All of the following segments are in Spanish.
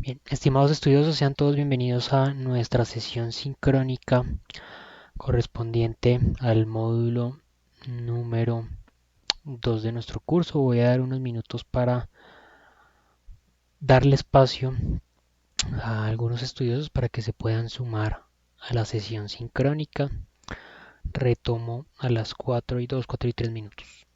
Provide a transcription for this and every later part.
Bien, estimados estudiosos, sean todos bienvenidos a nuestra sesión sincrónica correspondiente al módulo número 2 de nuestro curso. Voy a dar unos minutos para darle espacio a algunos estudiosos para que se puedan sumar a la sesión sincrónica. Retomo a las 4:02, 4:03.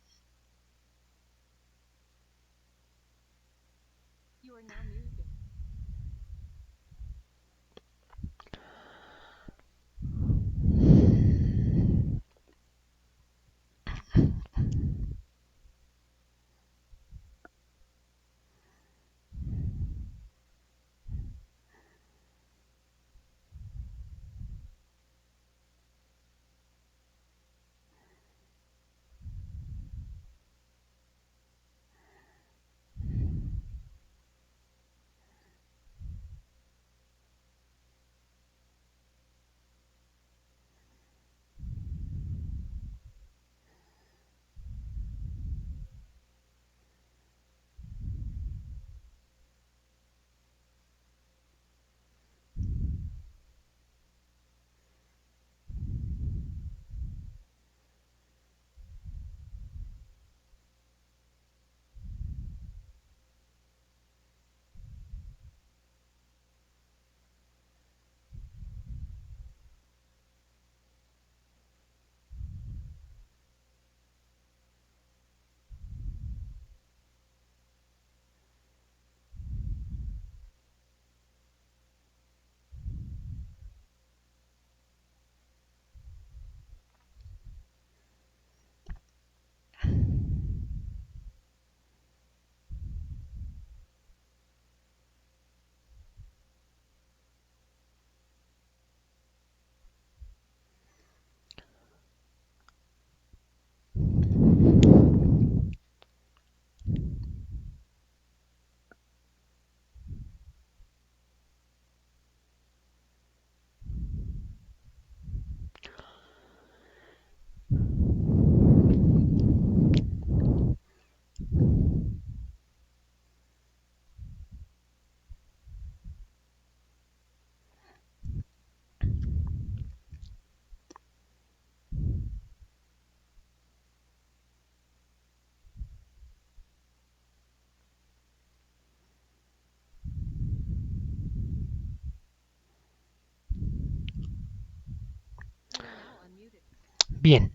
Bien,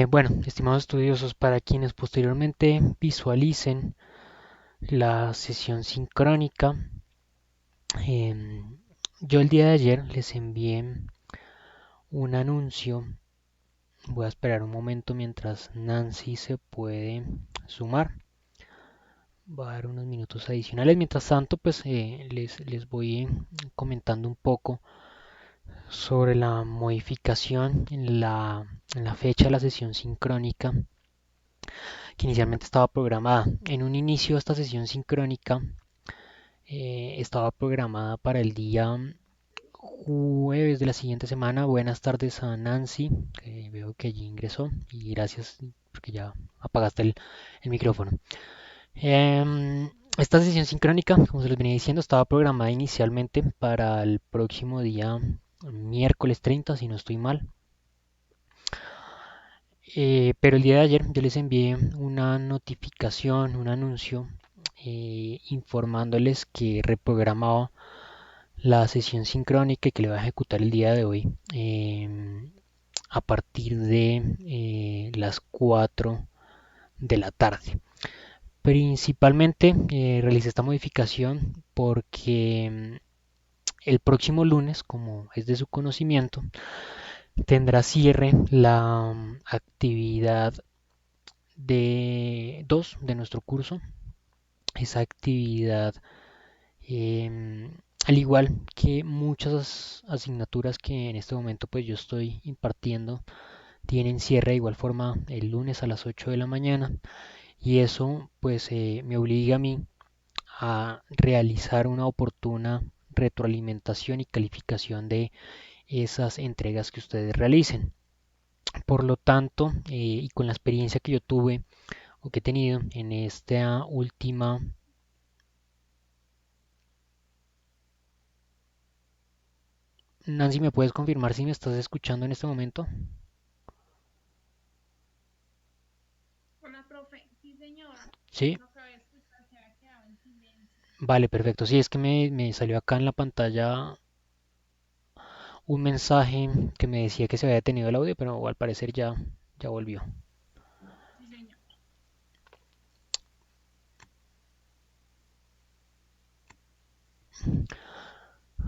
bueno, estimados estudiosos, para quienes posteriormente visualicen la sesión sincrónica, Em, yo el día de ayer les envié un anuncio. Voy a esperar un momento mientras Nancy se puede sumar. Voy a dar unos minutos adicionales. Mientras tanto, pues les voy comentando un poco sobre la modificación en la fecha de la sesión sincrónica que inicialmente estaba programada. En un inicio esta sesión sincrónica estaba programada para el día jueves de la siguiente semana. Buenas tardes a Nancy, que veo que allí ingresó, y gracias porque ya apagaste el micrófono. Esta sesión sincrónica, como se les venía diciendo, estaba programada inicialmente para el próximo día miércoles 30, si no estoy mal. Pero el día de ayer yo les envié una notificación, un anuncio, informándoles que reprogramaba la sesión sincrónica y que le va a ejecutar el día de hoy, a partir de las 4 de la tarde. Principalmente realicé esta modificación porque el próximo lunes, como es de su conocimiento, tendrá cierre la actividad de 2 de nuestro curso. Esa actividad, em, al igual que muchas asignaturas que en este momento pues yo estoy impartiendo, tienen cierre de igual forma el lunes a las 8 de la mañana, y eso pues me obliga a mí a realizar una oportuna retroalimentación y calificación de esas entregas que ustedes realicen. Por lo tanto, y con la experiencia que yo tuve o que he tenido en esta última Nancy, ¿me puedes confirmar si me estás escuchando en este momento? Hola, profe. Sí, señor. Sí. Lo acabé de escuchar, se había quedado en silencio. Vale, perfecto. Sí, es que me salió acá en la pantalla un mensaje que me decía que se había detenido el audio, pero al parecer ya volvió. Sí, señor.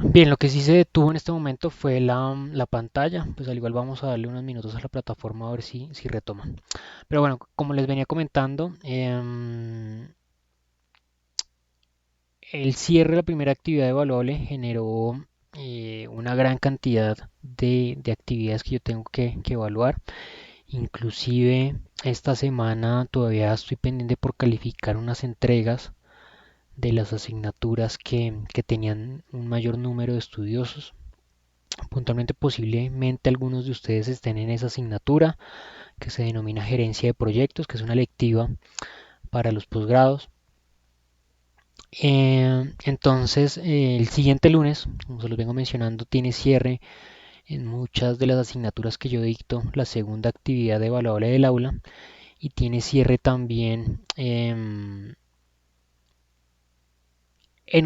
Bien, lo que sí se detuvo en este momento fue la pantalla, pues al igual vamos a darle unos minutos a la plataforma a ver si retoma. Pero bueno, como les venía comentando, el cierre de la primera actividad evaluable generó una gran cantidad de actividades que yo tengo que evaluar. Inclusive esta semana todavía estoy pendiente por calificar unas entregas de las asignaturas que tenían un mayor número de estudiosos. Puntualmente posiblemente algunos de ustedes estén en esa asignatura que se denomina gerencia de proyectos, que es una lectiva para los posgrados. Entonces, el siguiente lunes, como se los vengo mencionando, tiene cierre en muchas de las asignaturas que yo dicto, la segunda actividad evaluable del aula, y tiene cierre también en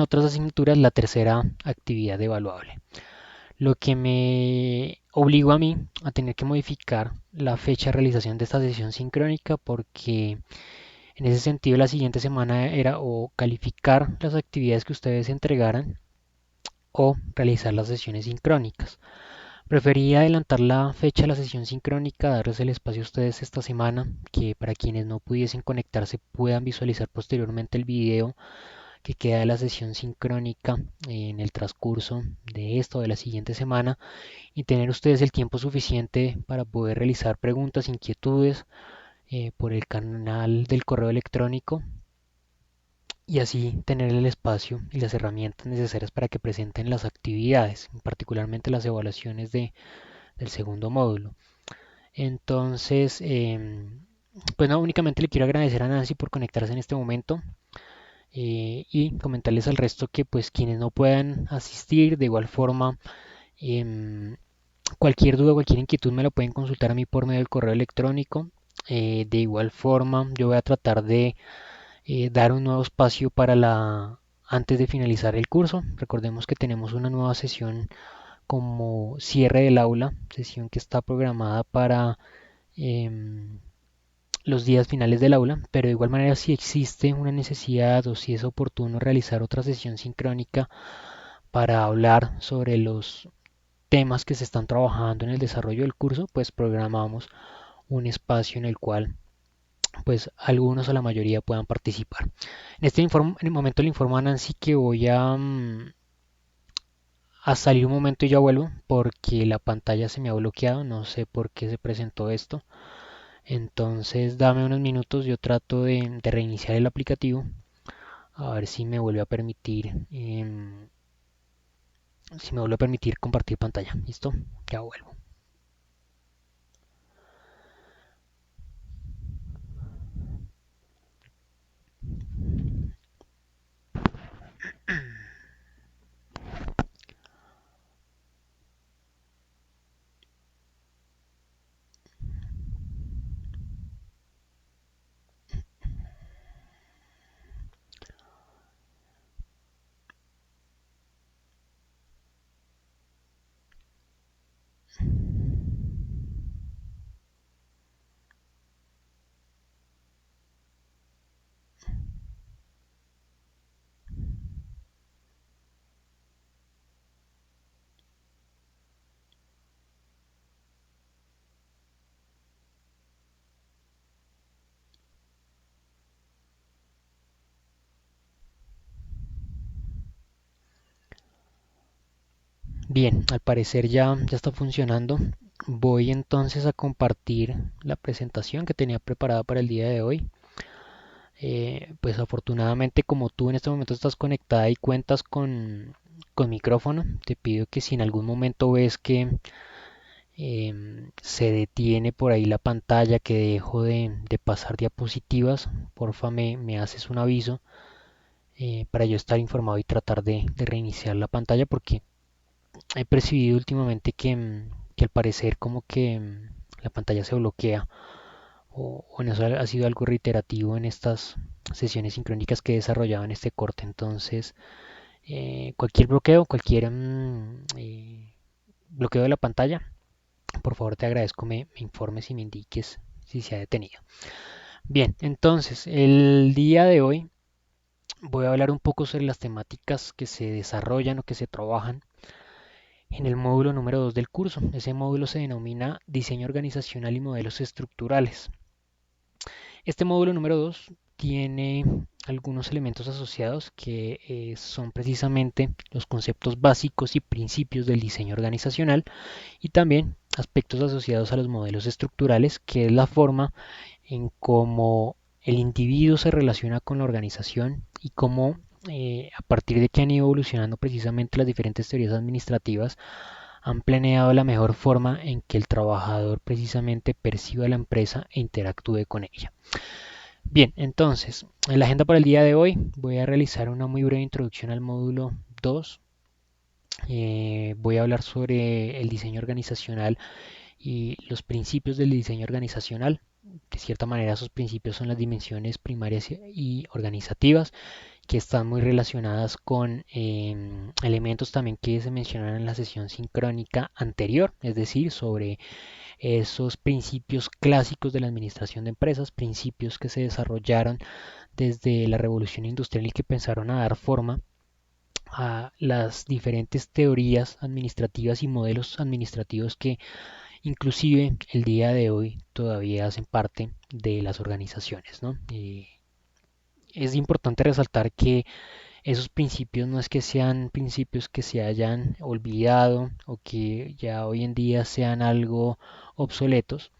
otras asignaturas la tercera actividad evaluable. Lo que me obligó a mí a tener que modificar la fecha de realización de esta sesión sincrónica porque en ese sentido la siguiente semana era o calificar las actividades que ustedes entregaran o realizar las sesiones sincrónicas. Preferí adelantar la fecha de la sesión sincrónica, darles el espacio a ustedes esta semana, que para quienes no pudiesen conectarse puedan visualizar posteriormente el video que queda de la sesión sincrónica en el transcurso de esta o de la siguiente semana y tener ustedes el tiempo suficiente para poder realizar preguntas, inquietudes por el canal del correo electrónico y así tener el espacio y las herramientas necesarias para que presenten las actividades, particularmente las evaluaciones del segundo módulo. Entonces, pues no, únicamente le quiero agradecer a Nancy por conectarse en este momento y comentarles al resto que pues quienes no puedan asistir, de igual forma, em, cualquier duda, cualquier inquietud me lo pueden consultar a mí por medio del correo electrónico. De igual forma, yo voy a tratar de dar un nuevo espacio para antes de finalizar el curso. Recordemos que tenemos una nueva sesión como cierre del aula, sesión que está programada para em, los días finales del aula, pero de igual manera si existe una necesidad o si es oportuno realizar otra sesión sincrónica para hablar sobre los temas que se están trabajando en el desarrollo del curso, pues programamos un espacio en el cual pues algunos o la mayoría puedan participar. En el momento le informo a Nancy que voy a salir un momento y ya vuelvo porque la pantalla se me ha bloqueado, no sé por qué se presentó esto. Entonces dame unos minutos, yo trato de reiniciar el aplicativo a ver si me vuelve a permitir si me vuelve a permitir compartir pantalla. ¿Listo? Ya vuelvo. Bien, al parecer ya está funcionando. Voy entonces a compartir la presentación que tenía preparada para el día de hoy. Pues afortunadamente como tú en este momento estás conectada y cuentas con micrófono, te pido que si en algún momento ves que se detiene por ahí la pantalla, que dejo de pasar diapositivas, porfa me haces un aviso para yo estar informado y tratar de reiniciar la pantalla porque he percibido últimamente que al parecer como que la pantalla se bloquea o bueno, eso ha sido algo reiterativo en estas sesiones sincrónicas que he desarrollado en este corte. Entonces, cualquier bloqueo, cualquier bloqueo de la pantalla, por favor te agradezco me informes y me indiques si se ha detenido. Bien, entonces el día de hoy voy a hablar un poco sobre las temáticas que se desarrollan o que se trabajan en el módulo número 2 del curso. Ese módulo se denomina Diseño Organizacional y Modelos Estructurales. Este módulo número 2 tiene algunos elementos asociados que son precisamente los conceptos básicos y principios del diseño organizacional y también aspectos asociados a los modelos estructurales, que es la forma en cómo el individuo se relaciona con la organización y cómo a partir de que han ido evolucionando precisamente las diferentes teorías administrativas, han planeado la mejor forma en que el trabajador precisamente perciba la empresa e interactúe con ella. Bien, entonces, en la agenda para el día de hoy voy a realizar una muy breve introducción al módulo 2. Voy a hablar sobre el diseño organizacional y los principios del diseño organizacional. De cierta manera, esos principios son las dimensiones primarias y organizativas que están muy relacionadas con elementos también que se mencionaron en la sesión sincrónica anterior, es decir, sobre esos principios clásicos de la administración de empresas, principios que se desarrollaron desde la revolución industrial y que pensaron a dar forma a las diferentes teorías administrativas y modelos administrativos que inclusive el día de hoy todavía hacen parte de las organizaciones, ¿no? Es importante resaltar que esos principios no es que sean principios que se hayan olvidado o que ya hoy en día sean algo obsoletos,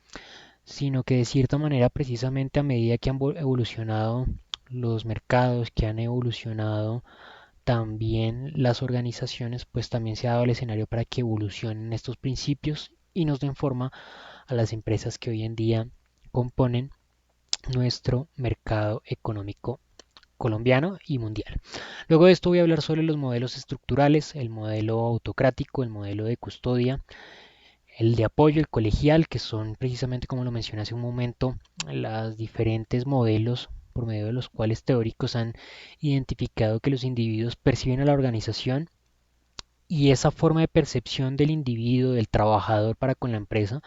sino que de cierta manera precisamente a medida que han evolucionado los mercados, que han evolucionado también las organizaciones, pues también se ha dado el escenario para que evolucionen estos principios y nos den forma a las empresas que hoy en día componen nuestro mercado económico colombiano y mundial. Luego de esto voy a hablar sobre los modelos estructurales, el modelo autocrático, el modelo de custodia, el de apoyo, el colegial, que son precisamente como lo mencioné hace un momento, los diferentes modelos por medio de los cuales teóricos han identificado que los individuos perciben a la organización y esa forma de percepción del individuo, del trabajador para con la empresa,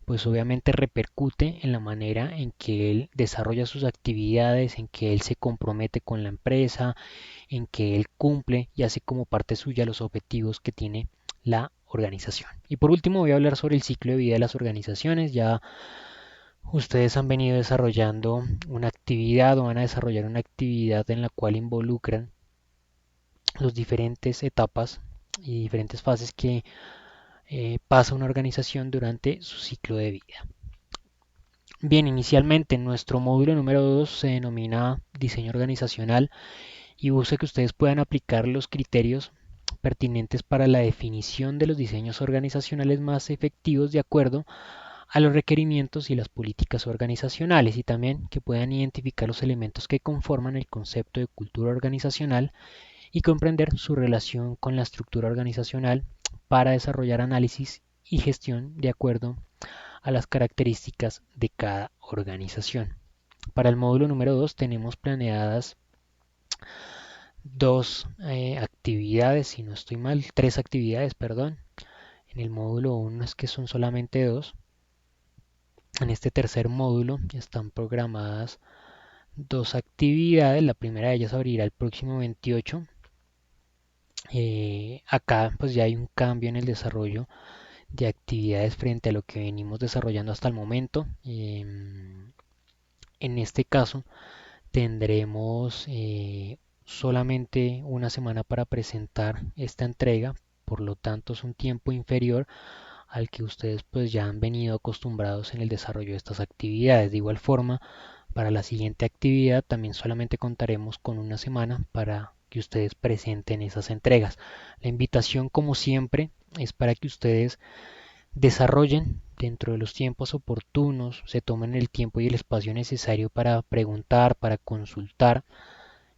pues obviamente repercute en la manera en que él desarrolla sus actividades, en que él se compromete con la empresa, en que él cumple y hace como parte suya los objetivos que tiene la organización. Y por último voy a hablar sobre el ciclo de vida de las organizaciones. Ya ustedes han venido desarrollando una actividad o van a desarrollar una actividad en la cual involucran las diferentes etapas y diferentes fases que pasa una organización durante su ciclo de vida. Bien, inicialmente nuestro módulo número 2 se denomina diseño organizacional y busca que ustedes puedan aplicar los criterios pertinentes para la definición de los diseños organizacionales más efectivos de acuerdo a los requerimientos y las políticas organizacionales y también que puedan identificar los elementos que conforman el concepto de cultura organizacional y comprender su relación con la estructura organizacional para desarrollar análisis y gestión de acuerdo a las características de cada organización. Para el módulo número 2 tenemos planeadas dos actividades, si no estoy mal, tres actividades, perdón. En el módulo 1 es que son solamente dos. En este tercer módulo están programadas dos actividades. La primera de ellas abrirá el próximo 28. Acá pues ya hay un cambio en el desarrollo de actividades frente a lo que venimos desarrollando hasta el momento. En este caso tendremos solamente una semana para presentar esta entrega, por lo tanto es un tiempo inferior al que ustedes pues ya han venido acostumbrados en el desarrollo de estas actividades. De igual forma, para la siguiente actividad también solamente contaremos con una semana para que ustedes presenten esas entregas. La invitación, como siempre, es para que ustedes desarrollen dentro de los tiempos oportunos, se tomen el tiempo y el espacio necesario para preguntar, para consultar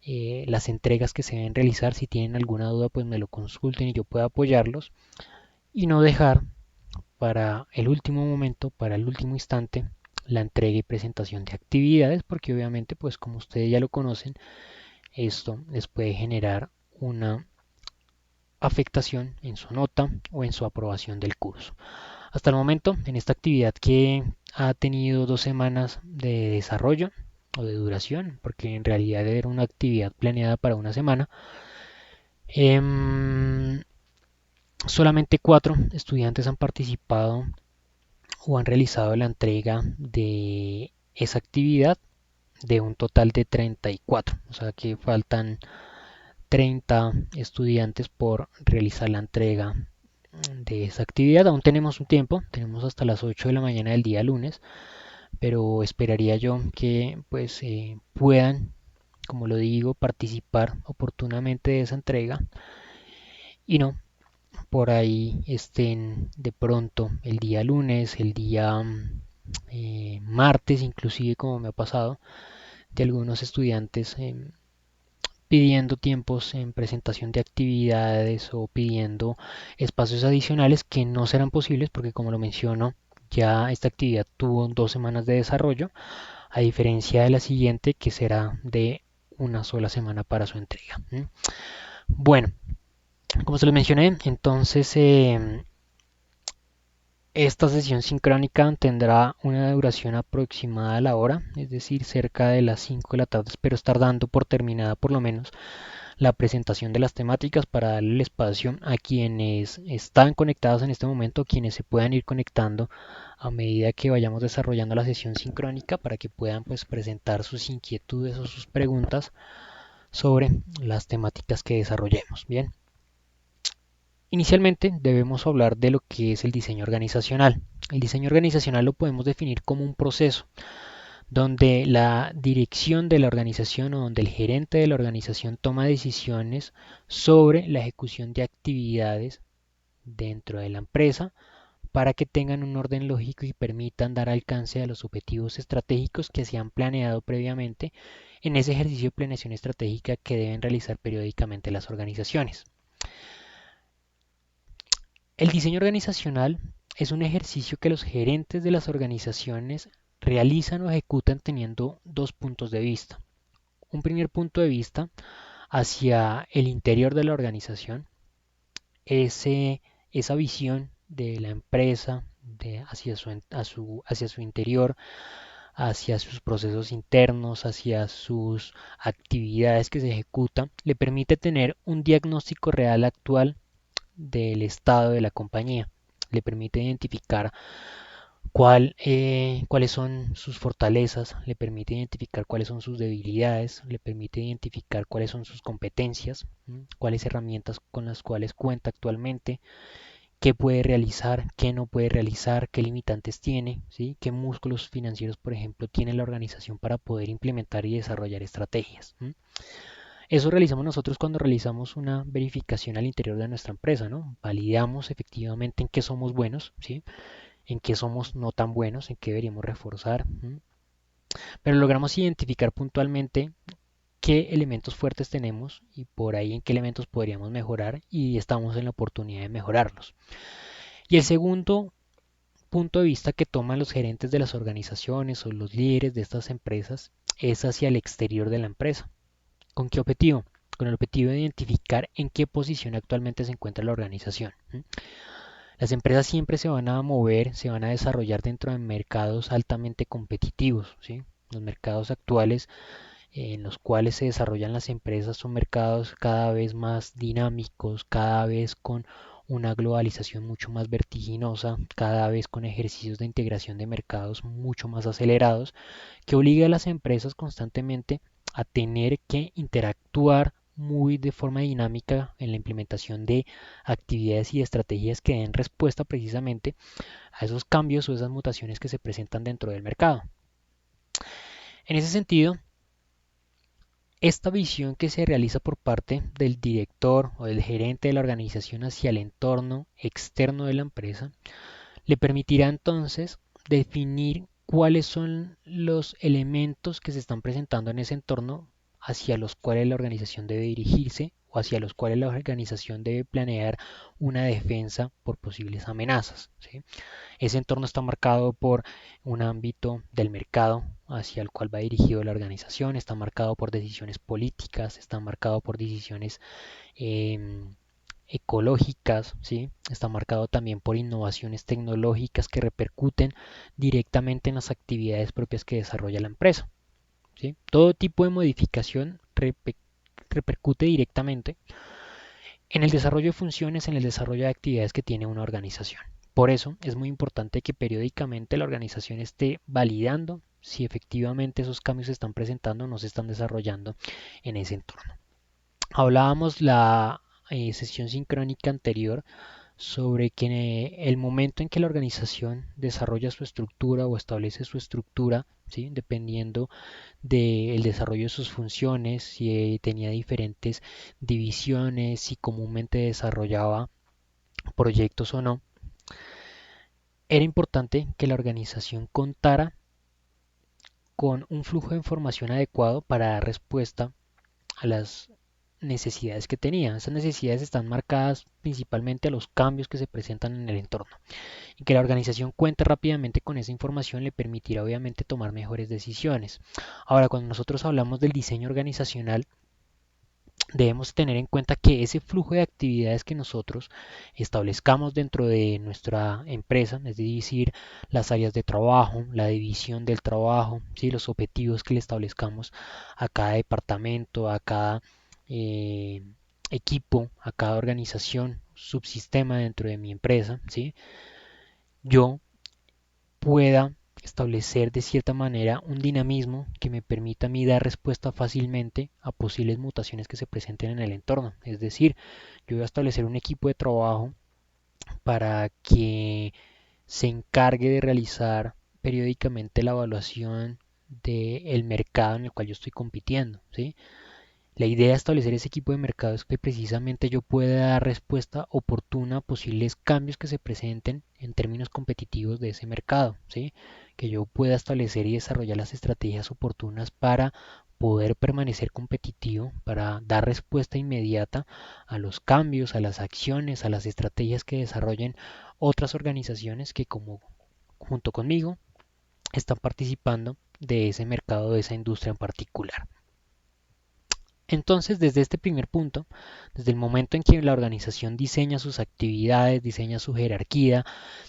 las entregas que se deben realizar. Si tienen alguna duda, pues me lo consulten y yo puedo apoyarlos. Y no dejar para el último momento, para el último instante, la entrega y presentación de actividades, porque obviamente, pues como ustedes ya lo conocen, esto les puede generar una afectación en su nota o en su aprobación del curso. Hasta el momento, en esta actividad que ha tenido 2 semanas de desarrollo o de duración, porque en realidad era una actividad planeada para una semana, eh, solamente 4 estudiantes han participado o han realizado la entrega de esa actividad de un total de 34. O sea que faltan 30 estudiantes por realizar la entrega de esa actividad. Aún tenemos un tiempo, tenemos hasta las 8 de la mañana del día lunes, pero esperaría yo que pues puedan, como lo digo, participar oportunamente de esa entrega y no por ahí estén de pronto el día lunes, el día martes, inclusive como me ha pasado, de algunos estudiantes pidiendo tiempos en presentación de actividades o pidiendo espacios adicionales que no serán posibles porque como lo menciono, ya esta actividad tuvo 2 semanas de desarrollo, a diferencia de la siguiente que será de una sola semana para su entrega. Bueno, como se lo mencioné, entonces esta sesión sincrónica tendrá una duración aproximada a la hora, es decir, cerca de las 5 de la tarde. Espero estar dando por terminada por lo menos la presentación de las temáticas para darle el espacio a quienes están conectados en este momento, quienes se puedan ir conectando a medida que vayamos desarrollando la sesión sincrónica para que puedan pues presentar sus inquietudes o sus preguntas sobre las temáticas que desarrollemos. Bien, inicialmente debemos hablar de lo que es el diseño organizacional. El diseño organizacional lo podemos definir como un proceso donde la dirección de la organización o donde el gerente de la organización toma decisiones sobre la ejecución de actividades dentro de la empresa para que tengan un orden lógico y permitan dar alcance a los objetivos estratégicos que se han planeado previamente en ese ejercicio de planeación estratégica que deben realizar periódicamente las organizaciones. El diseño organizacional es un ejercicio que los gerentes de las organizaciones realizan o ejecutan teniendo dos puntos de vista. Un primer punto de vista hacia el interior de la organización, esa visión de la empresa hacia su interior, hacia sus procesos internos, hacia sus actividades que se ejecutan, le permite tener un diagnóstico real actual del estado de la compañía. Le permite identificar cuáles son sus fortalezas, le permite identificar cuáles son sus debilidades, le permite identificar cuáles son sus competencias, cuáles herramientas con las cuales cuenta actualmente, qué puede realizar, qué no puede realizar, qué limitantes tiene, ¿sí? Qué músculos financieros, por ejemplo, tiene la organización para poder implementar y desarrollar estrategias. Eso realizamos nosotros cuando realizamos una verificación al interior de nuestra empresa, ¿no? Validamos efectivamente en qué somos buenos, ¿sí? En qué somos no tan buenos, en qué deberíamos reforzar, pero logramos identificar puntualmente qué elementos fuertes tenemos y por ahí en qué elementos podríamos mejorar y estamos en la oportunidad de mejorarlos. Y el segundo punto de vista que toman los gerentes de las organizaciones o los líderes de estas empresas es hacia el exterior de la empresa. ¿Con qué objetivo? Con el objetivo de identificar en qué posición actualmente se encuentra la organización. Las empresas siempre se van a mover, se van a desarrollar dentro de mercados altamente competitivos, ¿sí? Los mercados actuales en los cuales se desarrollan las empresas son mercados cada vez más dinámicos, cada vez con una globalización mucho más vertiginosa, cada vez con ejercicios de integración de mercados mucho más acelerados, que obliga a las empresas constantemente a tener que interactuar muy de forma dinámica en la implementación de actividades y estrategias que den respuesta precisamente a esos cambios o esas mutaciones que se presentan dentro del mercado. En ese sentido, esta visión que se realiza por parte del director o del gerente de la organización hacia el entorno externo de la empresa le permitirá entonces definir cuáles son los elementos que se están presentando en ese entorno hacia los cuales la organización debe dirigirse o hacia los cuales la organización debe planear una defensa por posibles amenazas, ¿sí? Ese entorno está marcado por un ámbito del mercado hacia el cual va dirigido la organización, está marcado por decisiones políticas, está marcado por decisiones eh, ecológicas, ¿sí? Está marcado también por innovaciones tecnológicas que repercuten directamente en las actividades propias que desarrolla la empresa, ¿sí? Todo tipo de modificación repercute directamente en el desarrollo de funciones, en el desarrollo de actividades que tiene una organización. Por eso es muy importante que periódicamente la organización esté validando si efectivamente esos cambios se están presentando o no se están desarrollando en ese entorno. Hablábamos la sesión sincrónica anterior sobre que el momento en que la organización desarrolla su estructura o establece su estructura, ¿sí? Dependiendo del desarrollo de sus funciones, si tenía diferentes divisiones, si comúnmente desarrollaba proyectos o no, era importante que la organización contara con un flujo de información adecuado para dar respuesta a las necesidades que tenía. Esas necesidades están marcadas principalmente a los cambios que se presentan en el entorno. Y que la organización cuente rápidamente con esa información le permitirá obviamente tomar mejores decisiones. Ahora, cuando nosotros hablamos del diseño organizacional, debemos tener en cuenta que ese flujo de actividades que nosotros establezcamos dentro de nuestra empresa, es decir, las áreas de trabajo, la división del trabajo, ¿sí? Los objetivos que le establezcamos a cada departamento, a cada eh, equipo, a cada organización, subsistema dentro de mi empresa, ¿sí? Yo pueda establecer de cierta manera un dinamismo que me permita a mí dar respuesta fácilmente a posibles mutaciones que se presenten en el entorno. Es decir, yo voy a establecer un equipo de trabajo para que se encargue de realizar periódicamente la evaluación del mercado en el cual yo estoy compitiendo, ¿sí? La idea de establecer ese equipo de mercado es que precisamente yo pueda dar respuesta oportuna a posibles cambios que se presenten en términos competitivos de ese mercado, ¿sí? Que yo pueda establecer y desarrollar las estrategias oportunas para poder permanecer competitivo, para dar respuesta inmediata a los cambios, a las acciones, a las estrategias que desarrollen otras organizaciones que como junto conmigo están participando de ese mercado, de esa industria en particular. Entonces, desde este primer punto, desde el momento en que la organización diseña sus actividades, diseña su jerarquía,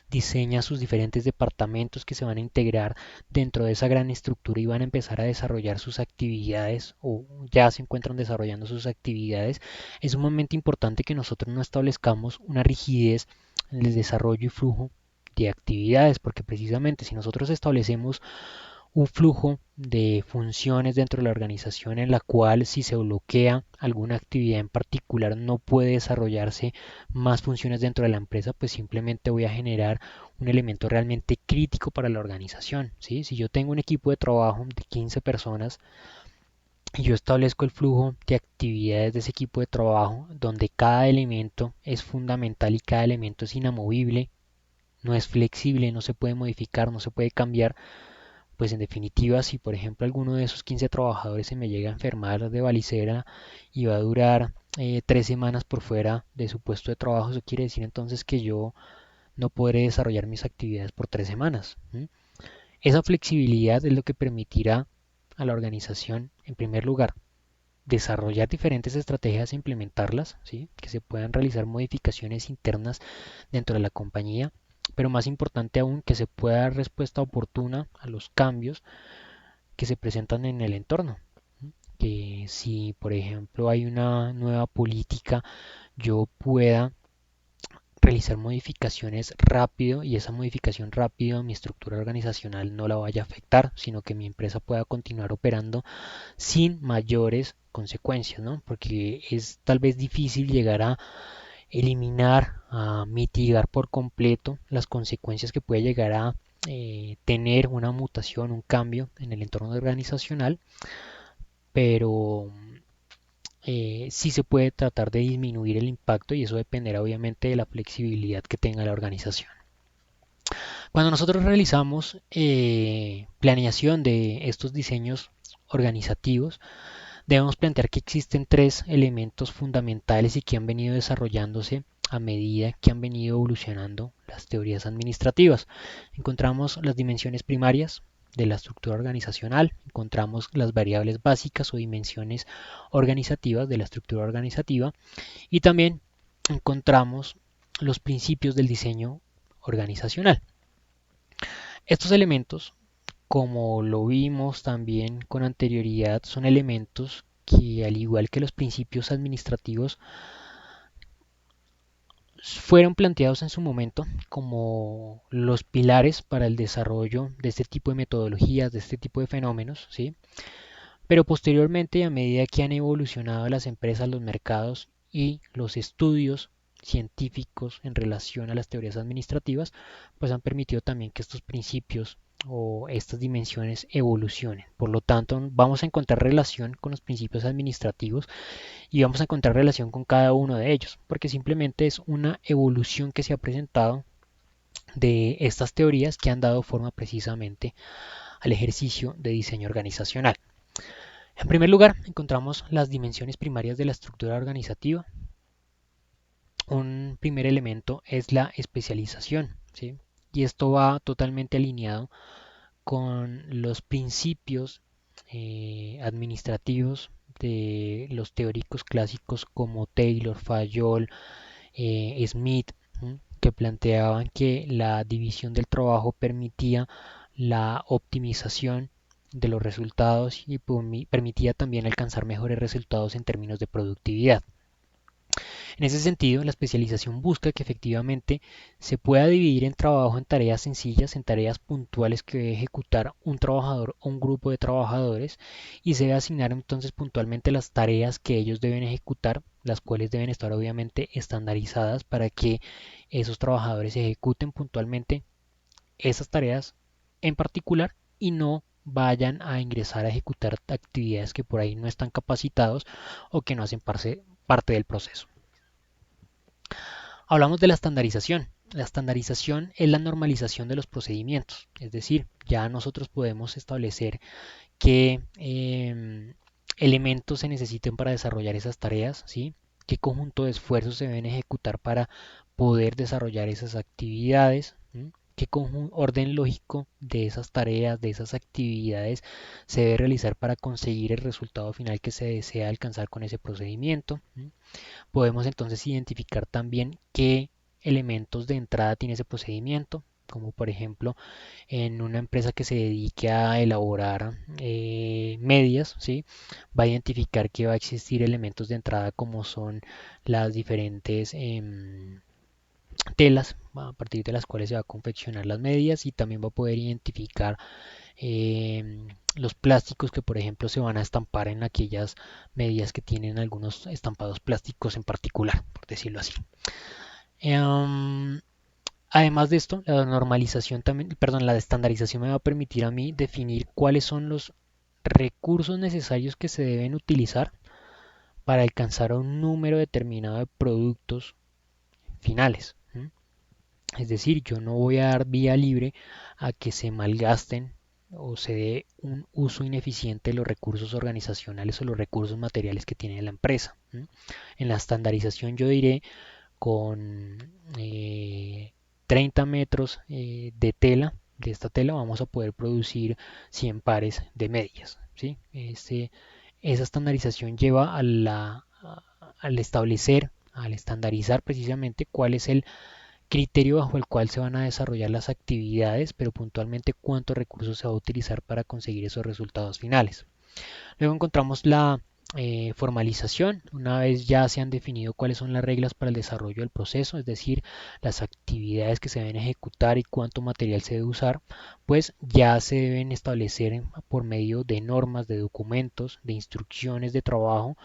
diseña sus diferentes departamentos que se van a integrar dentro de esa gran estructura y van a empezar a desarrollar sus actividades o ya se encuentran desarrollando sus actividades, es un momento importante que nosotros no establezcamos una rigidez en el desarrollo y flujo de actividades, porque precisamente si nosotros establecemos un flujo de funciones dentro de la organización en la cual si se bloquea alguna actividad en particular no puede desarrollarse más funciones dentro de la empresa, pues simplemente voy a generar un elemento realmente crítico para la organización, ¿sí? Si yo tengo un equipo de trabajo de 15 personas y yo establezco el flujo de actividades de ese equipo de trabajo donde cada elemento es fundamental y cada elemento es inamovible, no es flexible, no se puede modificar, no se puede cambiar, pues en definitiva, si por ejemplo alguno de esos 15 trabajadores se me llega a enfermar de varicela y va a durar 3 semanas por fuera de su puesto de trabajo, eso quiere decir entonces que yo no podré desarrollar mis actividades por 3 semanas. ¿Sí? Esa flexibilidad es lo que permitirá a la organización, en primer lugar, desarrollar diferentes estrategias e implementarlas, ¿sí? Que se puedan realizar modificaciones internas dentro de la compañía, pero más importante aún que se pueda dar respuesta oportuna a los cambios que se presentan en el entorno. Que si, por ejemplo, hay una nueva política, yo pueda realizar modificaciones rápido y esa modificación rápido a mi estructura organizacional no la vaya a afectar, sino que mi empresa pueda continuar operando sin mayores consecuencias, ¿no? Porque es tal vez difícil llegar a eliminar, a mitigar por completo las consecuencias que puede llegar a tener una mutación, un cambio en el entorno organizacional, pero sí se puede tratar de disminuir el impacto y eso dependerá obviamente de la flexibilidad que tenga la organización. Cuando nosotros realizamos planeación de estos diseños organizativos, debemos plantear que existen tres elementos fundamentales y que han venido desarrollándose a medida que han venido evolucionando las teorías administrativas. Encontramos las dimensiones primarias de la estructura organizacional, encontramos las variables básicas o dimensiones organizativas de la estructura organizativa y también encontramos los principios del diseño organizacional. Estos elementos, como lo vimos también con anterioridad, son elementos que, al igual que los principios administrativos, fueron planteados en su momento como los pilares para el desarrollo de este tipo de metodologías, de este tipo de fenómenos, ¿sí? Pero posteriormente, a medida que han evolucionado las empresas, los mercados y los estudios científicos en relación a las teorías administrativas, pues han permitido también que estos principios o estas dimensiones evolucionen. Por lo tanto, vamos a encontrar relación con los principios administrativos y vamos a encontrar relación con cada uno de ellos, porque simplemente es una evolución que se ha presentado de estas teorías que han dado forma precisamente al ejercicio de diseño organizacional. En primer lugar, encontramos las dimensiones primarias de la estructura organizativa. Un primer elemento es la especialización, ¿sí? Y esto va totalmente alineado con los principios administrativos de los teóricos clásicos como Taylor, Fayol, Smith, que planteaban que la división del trabajo permitía la optimización de los resultados y permitía también alcanzar mejores resultados en términos de productividad. En ese sentido, la especialización busca que efectivamente se pueda dividir el trabajo en tareas sencillas, en tareas puntuales que debe ejecutar un trabajador o un grupo de trabajadores y se debe asignar entonces puntualmente las tareas que ellos deben ejecutar, las cuales deben estar obviamente estandarizadas para que esos trabajadores ejecuten puntualmente esas tareas en particular y no vayan a ingresar a ejecutar actividades que por ahí no están capacitados o que no hacen parte del proceso. Hablamos de la estandarización. La estandarización es la normalización de los procedimientos, es decir, ya nosotros podemos establecer qué elementos se necesiten para desarrollar esas tareas, ¿sí? Qué conjunto de esfuerzos se deben ejecutar para poder desarrollar esas actividades, ¿sí? Qué orden lógico de esas tareas, de esas actividades se debe realizar para conseguir el resultado final que se desea alcanzar con ese procedimiento. ¿Sí? Podemos entonces identificar también qué elementos de entrada tiene ese procedimiento, como por ejemplo en una empresa que se dedique a elaborar medias, ¿sí? Va a identificar que va a existir elementos de entrada como son las diferentes telas a partir de las cuales se va a confeccionar las medias y también va a poder identificar los plásticos que por ejemplo se van a estampar en aquellas medias que tienen algunos estampados plásticos en particular, por decirlo así. Además de esto, la normalización también, perdón, la estandarización me va a permitir a mí definir cuáles son los recursos necesarios que se deben utilizar para alcanzar un número determinado de productos finales. Es decir, yo no voy a dar vía libre a que se malgasten o se dé un uso ineficiente de los recursos organizacionales o los recursos materiales que tiene la empresa. En la estandarización yo diré con 30 metros de tela, de esta tela vamos a poder producir 100 pares de medias. ¿Sí? Esa estandarización lleva al establecer, al estandarizar precisamente cuál es el criterio bajo el cual se van a desarrollar las actividades, pero puntualmente cuántos recursos se va a utilizar para conseguir esos resultados finales. Luego encontramos la formalización, una vez ya se han definido cuáles son las reglas para el desarrollo del proceso, es decir, las actividades que se deben ejecutar y cuánto material se debe usar, pues ya se deben establecer por medio de normas, de documentos, de instrucciones de trabajo,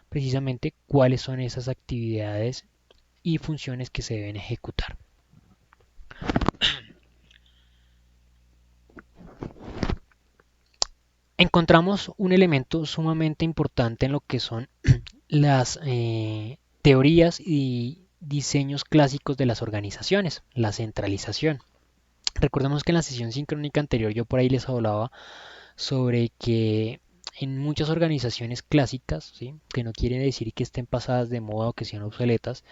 precisamente cuáles son esas actividades y funciones que se deben ejecutar. Encontramos un elemento sumamente importante en lo que son las teorías y diseños clásicos de las organizaciones, la centralización. Recordemos que en la sesión sincrónica anterior yo por ahí les hablaba sobre que En muchas organizaciones clásicas, ¿sí? Que no quiere decir que estén pasadas de moda o que sean obsoletas,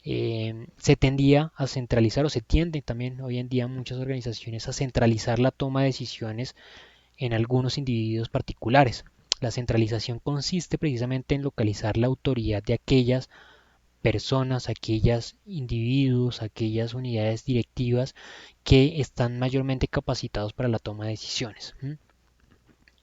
se tendía a centralizar o se tiende también hoy en día muchas organizaciones a centralizar la toma de decisiones en algunos individuos particulares. La centralización consiste precisamente en localizar la autoridad de aquellas personas, aquellos individuos, aquellas unidades directivas que están mayormente capacitados para la toma de decisiones.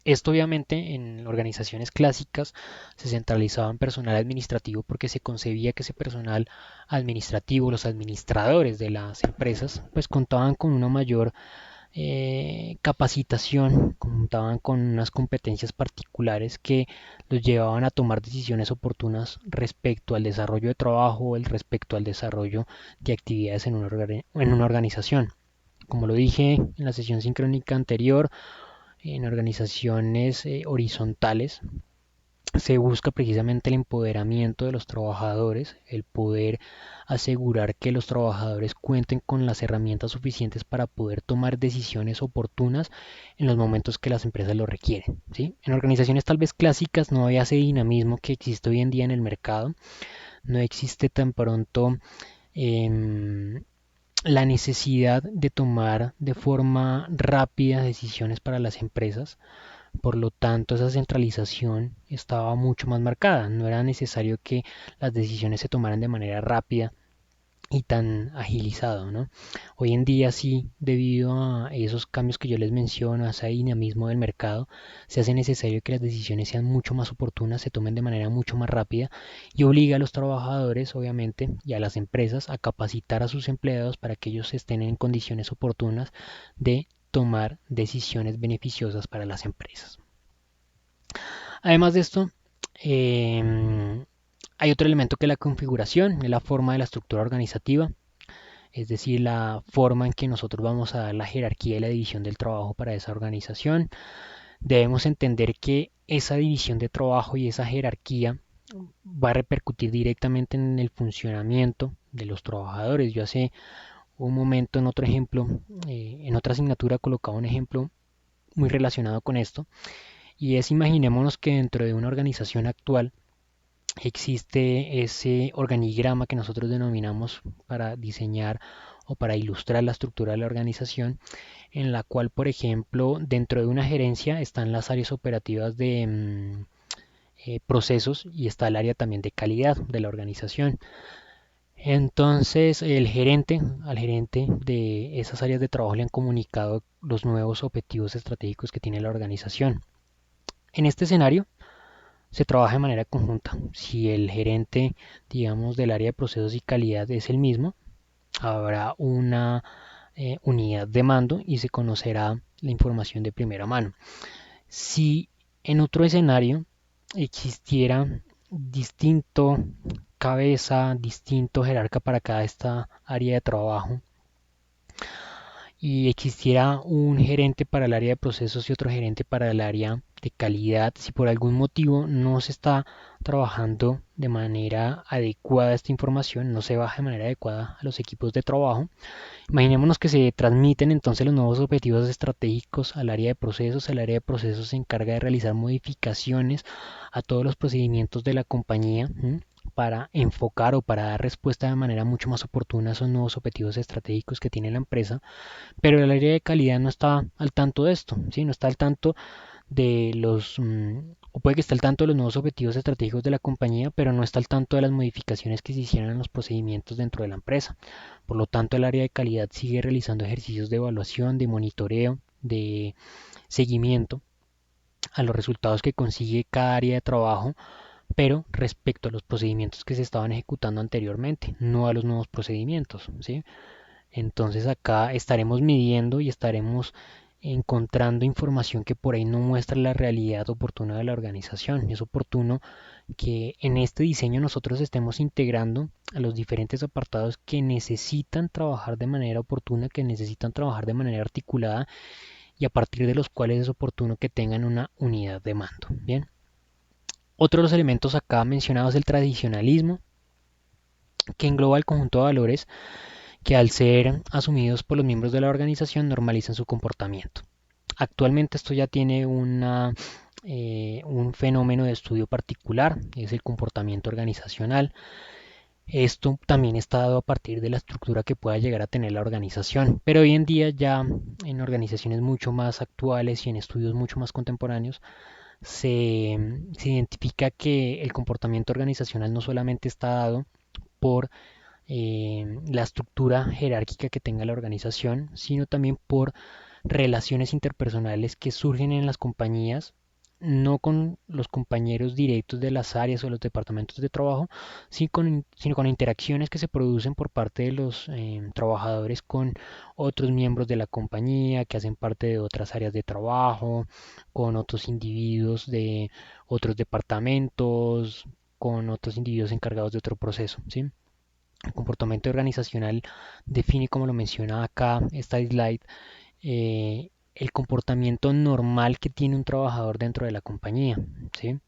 Esto obviamente en organizaciones clásicas se centralizaba en personal administrativo porque se concebía que ese personal administrativo, los administradores de las empresas, pues contaban con una mayor capacitación, contaban con unas competencias particulares que los llevaban a tomar decisiones oportunas respecto al desarrollo de trabajo, respecto al desarrollo de actividades en una organización. Como lo dije en la sesión sincrónica anterior, en organizaciones horizontales se busca precisamente el empoderamiento de los trabajadores, el poder asegurar que los trabajadores cuenten con las herramientas suficientes para poder tomar decisiones oportunas en los momentos que las empresas lo requieren. ¿Sí? En organizaciones tal vez clásicas no había ese dinamismo que existe hoy en día en el mercado, no existe tan pronto eh, la necesidad de tomar de forma rápida decisiones para las empresas. Por lo tanto, esa centralización estaba mucho más marcada. No era necesario que las decisiones se tomaran de manera rápida y tan agilizado, ¿no? Hoy en día sí, debido a esos cambios que yo les menciono, a ese dinamismo del mercado, se hace necesario que las decisiones sean mucho más oportunas, se tomen de manera mucho más rápida y obliga a los trabajadores, obviamente, y a las empresas a capacitar a sus empleados para que ellos estén en condiciones oportunas de tomar decisiones beneficiosas para las empresas. Además de esto, hay otro elemento que es la configuración, es la forma de la estructura organizativa, es decir, la forma en que nosotros vamos a dar la jerarquía y la división del trabajo para esa organización. Debemos entender que esa división de trabajo y esa jerarquía va a repercutir directamente en el funcionamiento de los trabajadores. Yo hace un momento en otro ejemplo, en otra asignatura colocaba un ejemplo muy relacionado con esto, y es imaginémonos que dentro de una organización actual existe ese organigrama que nosotros denominamos para diseñar o para ilustrar la estructura de la organización, en la cual, por ejemplo, dentro de una gerencia están las áreas operativas de procesos y está el área también de calidad de la organización. Entonces, al gerente de esas áreas de trabajo le han comunicado los nuevos objetivos estratégicos que tiene la organización. En este escenario, se trabaja de manera conjunta. Si el gerente, digamos, del área de procesos y calidad es el mismo, habrá una unidad de mando y se conocerá la información de primera mano. Si en otro escenario existiera distinto cabeza, distinto jerarca para cada esta área de trabajo, y existiera un gerente para el área de procesos y otro gerente para el área de calidad, si por algún motivo no se está trabajando de manera adecuada esta información, no se baja de manera adecuada a los equipos de trabajo, imaginémonos que se transmiten entonces los nuevos objetivos estratégicos al área de procesos. El área de procesos se encarga de realizar modificaciones a todos los procedimientos de la compañía, para enfocar o para dar respuesta de manera mucho más oportuna a esos nuevos objetivos estratégicos que tiene la empresa, pero el área de calidad no está al tanto de esto, ¿sí? No está al tanto de o puede que esté al tanto de los nuevos objetivos estratégicos de la compañía, pero no está al tanto de las modificaciones que se hicieron en los procedimientos dentro de la empresa. Por lo tanto, el área de calidad sigue realizando ejercicios de evaluación, de monitoreo, de seguimiento a los resultados que consigue cada área de trabajo, pero respecto a los procedimientos que se estaban ejecutando anteriormente, no a los nuevos procedimientos, ¿sí? Entonces acá estaremos midiendo y estaremos encontrando información que por ahí no muestra la realidad oportuna de la organización. Es oportuno que en este diseño nosotros estemos integrando a los diferentes apartados que necesitan trabajar de manera oportuna, que necesitan trabajar de manera articulada y a partir de los cuales es oportuno que tengan una unidad de mando. Bien. Otro de los elementos acá mencionados es el tradicionalismo, que engloba el conjunto de valores que al ser asumidos por los miembros de la organización normalizan su comportamiento. Actualmente esto ya tiene una un fenómeno de estudio particular, es el comportamiento organizacional. Esto también está dado a partir de la estructura que pueda llegar a tener la organización, pero hoy en día ya en organizaciones mucho más actuales y en estudios mucho más contemporáneos se identifica que el comportamiento organizacional no solamente está dado por la estructura jerárquica que tenga la organización, sino también por relaciones interpersonales que surgen en las compañías, no con los compañeros directos de las áreas o los departamentos de trabajo, sino con interacciones que se producen por parte de los trabajadores con otros miembros de la compañía que hacen parte de otras áreas de trabajo, con otros individuos de otros departamentos, con otros individuos encargados de otro proceso, ¿sí? El comportamiento organizacional define, como lo menciona acá esta slide, el comportamiento normal que tiene un trabajador dentro de la compañía, ¿sí?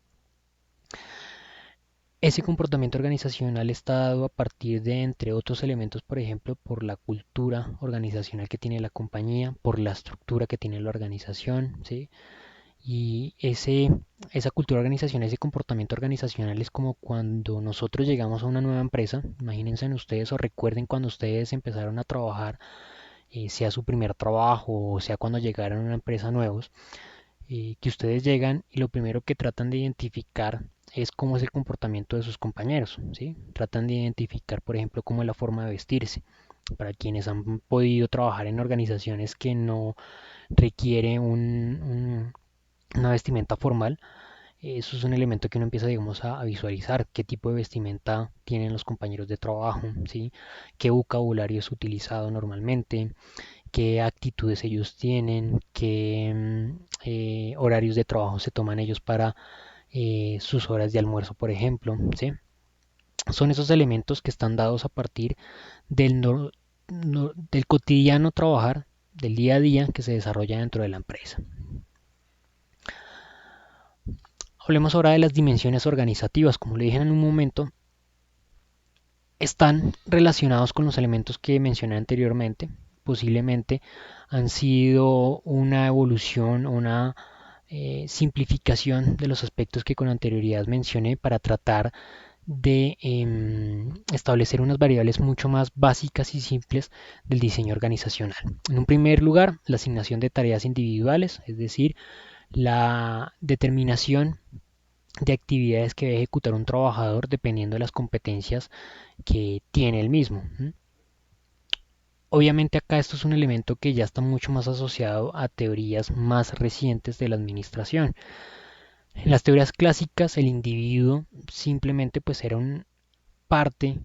Ese comportamiento organizacional está dado a partir de, entre otros elementos, por ejemplo, por la cultura organizacional que tiene la compañía, por la estructura que tiene la organización, ¿sí? Y esa cultura organizacional, ese comportamiento organizacional es como cuando nosotros llegamos a una nueva empresa. Imagínense en ustedes o recuerden cuando ustedes empezaron a trabajar, sea su primer trabajo o sea cuando llegaron a una empresa nuevos, que ustedes llegan y lo primero que tratan de identificar es cómo es el comportamiento de sus compañeros, ¿sí? Tratan de identificar, por ejemplo, cómo es la forma de vestirse. Para quienes han podido trabajar en organizaciones que no requiere una vestimenta formal, eso es un elemento que uno empieza, digamos, a visualizar qué tipo de vestimenta tienen los compañeros de trabajo, ¿sí? Qué vocabulario es utilizado normalmente, qué actitudes ellos tienen, qué horarios de trabajo se toman ellos para sus horas de almuerzo, por ejemplo, ¿sí? Son esos elementos que están dados a partir del cotidiano trabajar, del día a día que se desarrolla dentro de la empresa. Hablemos ahora de las dimensiones organizativas. Como le dije en un momento, están relacionados con los elementos que mencioné anteriormente. Posiblemente han sido una evolución, una simplificación de los aspectos que con anterioridad mencioné para tratar de establecer unas variables mucho más básicas y simples del diseño organizacional. En un primer lugar, la asignación de tareas individuales, es decir, la determinación de actividades que debe ejecutar un trabajador dependiendo de las competencias que tiene el mismo. Obviamente acá esto es un elemento que ya está mucho más asociado a teorías más recientes de la administración. En las teorías clásicas el individuo simplemente pues era un parte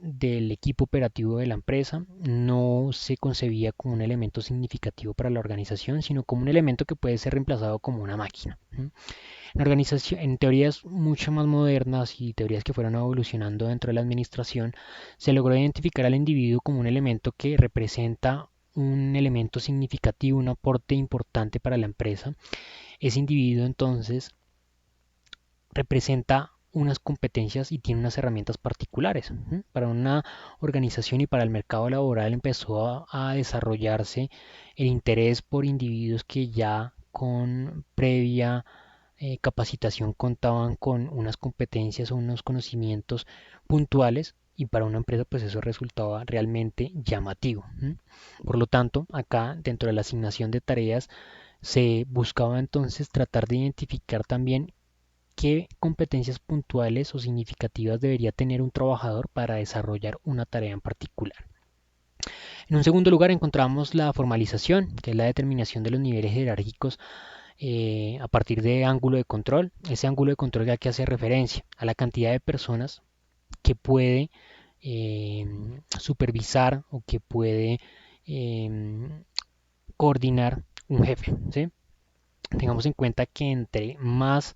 del equipo operativo de la empresa, no se concebía como un elemento significativo para la organización, sino como un elemento que puede ser reemplazado como una máquina. En organización, en teorías mucho más modernas y teorías que fueron evolucionando dentro de la administración, se logró identificar al individuo como un elemento que representa un elemento significativo, un aporte importante para la empresa. Ese individuo entonces representa unas competencias y tiene unas herramientas particulares. Para una organización y para el mercado laboral empezó a desarrollarse el interés por individuos que ya con previa capacitación contaban con unas competencias o unos conocimientos puntuales y para una empresa pues eso resultaba realmente llamativo. Por lo tanto, acá dentro de la asignación de tareas se buscaba entonces tratar de identificar también qué competencias puntuales o significativas debería tener un trabajador para desarrollar una tarea en particular. En un segundo lugar encontramos la formalización, que es la determinación de los niveles jerárquicos a partir de ángulo de control. Ese ángulo de control ya que hace referencia a la cantidad de personas que puede eh, supervisar o que puede eh, coordinar un jefe, ¿sí? Tengamos en cuenta que entre más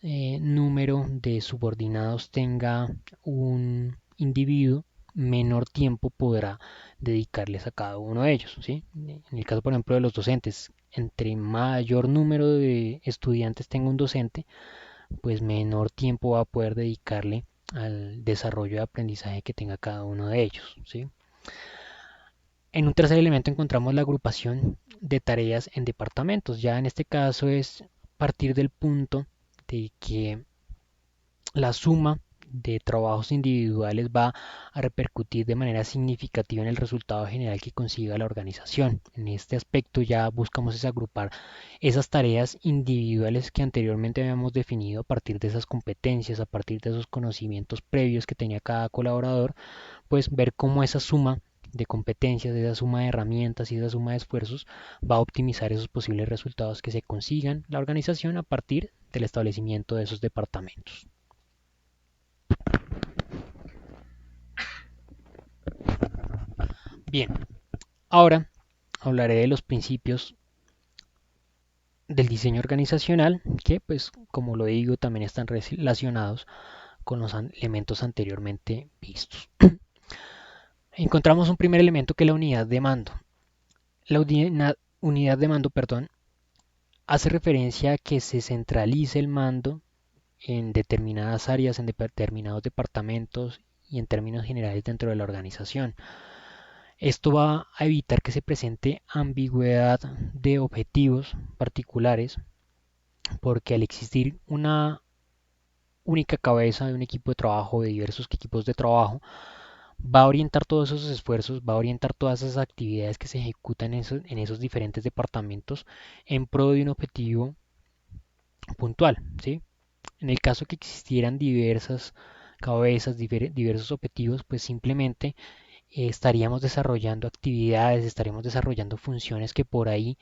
número de subordinados tenga un individuo, menor tiempo podrá dedicarles a cada uno de ellos, ¿sí? En el caso, por ejemplo, de los docentes, entre mayor número de estudiantes tenga un docente, pues menor tiempo va a poder dedicarle al desarrollo de aprendizaje que tenga cada uno de ellos, ¿sí? En un tercer elemento encontramos la agrupación de tareas en departamentos. Ya en este caso es partir del punto de que la suma de trabajos individuales va a repercutir de manera significativa en el resultado general que consiga la organización. En este aspecto ya buscamos es agrupar esas tareas individuales que anteriormente habíamos definido a partir de esas competencias, a partir de esos conocimientos previos que tenía cada colaborador, pues ver cómo esa suma de competencias, esa suma de herramientas y esa suma de esfuerzos va a optimizar esos posibles resultados que se consigan la organización a partir del establecimiento de esos departamentos. Bien, ahora hablaré de los principios del diseño organizacional que, pues, como lo digo, también están relacionados con los elementos anteriormente vistos. Encontramos un primer elemento que es la unidad de mando. La unidad de mando, perdón, hace referencia a que se centralice el mando en determinadas áreas, en determinados departamentos y en términos generales dentro de la organización. Esto va a evitar que se presente ambigüedad de objetivos particulares, porque al existir una única cabeza de un equipo de trabajo, de diversos equipos de trabajo, va a orientar todos esos esfuerzos, va a orientar todas esas actividades que se ejecutan en esos diferentes departamentos en pro de un objetivo puntual, ¿sí? En el caso que existieran diversas cabezas, diversos objetivos, pues simplemente estaríamos desarrollando actividades, estaríamos desarrollando funciones que por ahí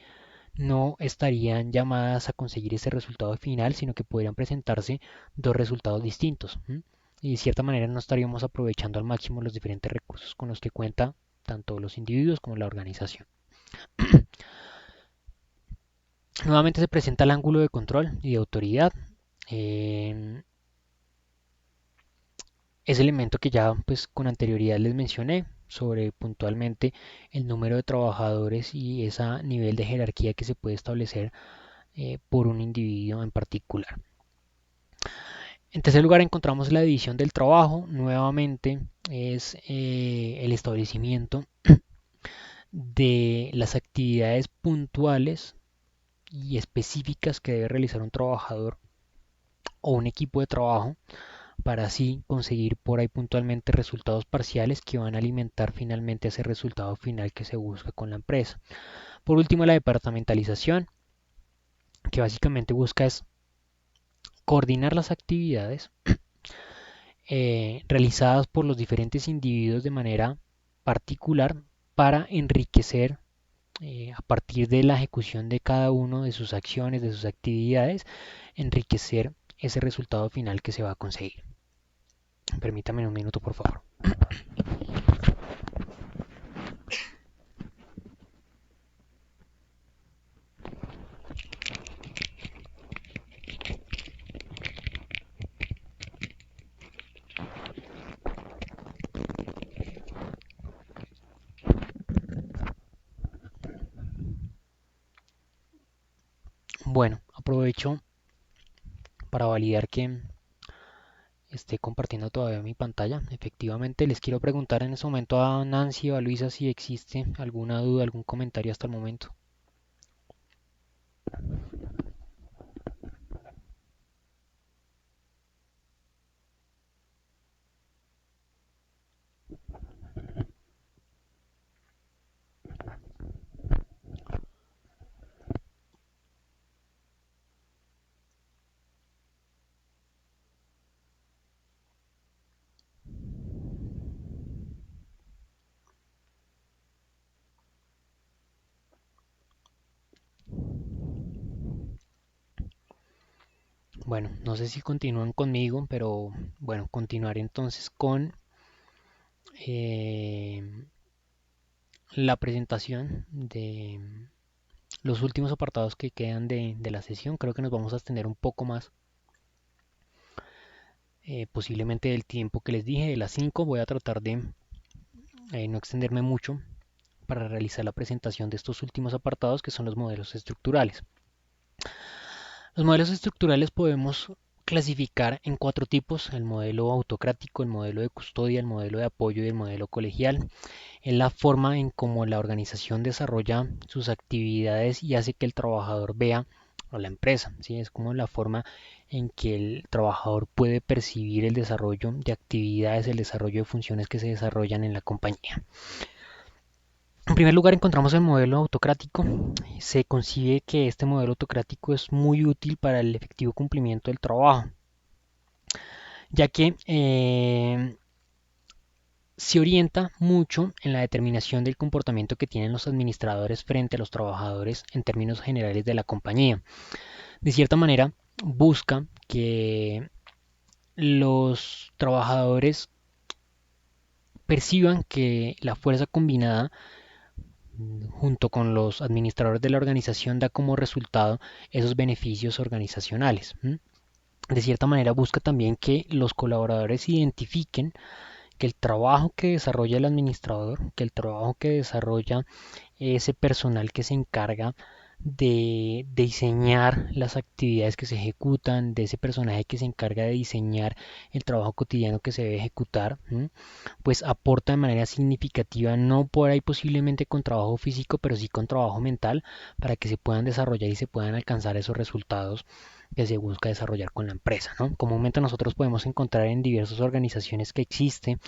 no estarían llamadas a conseguir ese resultado final, sino que podrían presentarse dos resultados distintos. ¿M? Y de cierta manera no estaríamos aprovechando al máximo los diferentes recursos con los que cuenta tanto los individuos como la organización. Nuevamente se presenta el ángulo de control y de autoridad. Eh, Ese elemento que ya pues con anterioridad les mencioné sobre puntualmente el número de trabajadores y ese nivel de jerarquía que se puede establecer por un individuo en particular. En tercer lugar encontramos la división del trabajo. Nuevamente es el establecimiento de las actividades puntuales y específicas que debe realizar un trabajador o un equipo de trabajo para así conseguir por ahí puntualmente resultados parciales que van a alimentar finalmente ese resultado final que se busca con la empresa. Por último, la departamentalización, que básicamente busca es coordinar las actividades realizadas por los diferentes individuos de manera particular para enriquecer a partir de la ejecución de cada uno de sus acciones, de sus actividades, enriquecer ese resultado final que se va a conseguir. Permítame un minuto, por favor. Bueno, aprovecho para validar que esté compartiendo todavía mi pantalla. Efectivamente, les quiero preguntar en este momento a Nancy o a Luisa si existe alguna duda, algún comentario hasta el momento. Bueno, no sé si continúan conmigo, pero bueno, continuaré entonces con eh, la presentación de los últimos apartados que quedan de la sesión. Creo que nos vamos a extender un poco más, posiblemente del tiempo que les dije, de las 5. Voy a tratar de no extenderme mucho para realizar la presentación de estos últimos apartados que son los modelos estructurales. Los modelos estructurales podemos clasificar en cuatro tipos: el modelo autocrático, el modelo de custodia, el modelo de apoyo y el modelo colegial. Es la forma en cómo la organización desarrolla sus actividades y hace que el trabajador vea o la empresa, ¿sí? Es como la forma en que el trabajador puede percibir el desarrollo de actividades, el desarrollo de funciones que se desarrollan en la compañía. En primer lugar encontramos el modelo autocrático. Se concibe que este modelo autocrático es muy útil para el efectivo cumplimiento del trabajo, ya que se orienta mucho en la determinación del comportamiento que tienen los administradores frente a los trabajadores en términos generales de la compañía. De cierta manera, busca que los trabajadores perciban que la fuerza combinada junto con los administradores de la organización da como resultado esos beneficios organizacionales. De cierta manera busca también que los colaboradores identifiquen que el trabajo que desarrolla el administrador, que el trabajo que desarrolla ese personal que se encarga de diseñar las actividades que se ejecutan, de ese personaje que se encarga de diseñar el trabajo cotidiano que se debe ejecutar, pues aporta de manera significativa, no por ahí posiblemente con trabajo físico, pero sí con trabajo mental, para que se puedan desarrollar y se puedan alcanzar esos resultados que se busca desarrollar con la empresa, ¿no? Comúnmente nosotros podemos encontrar en diversas organizaciones que existe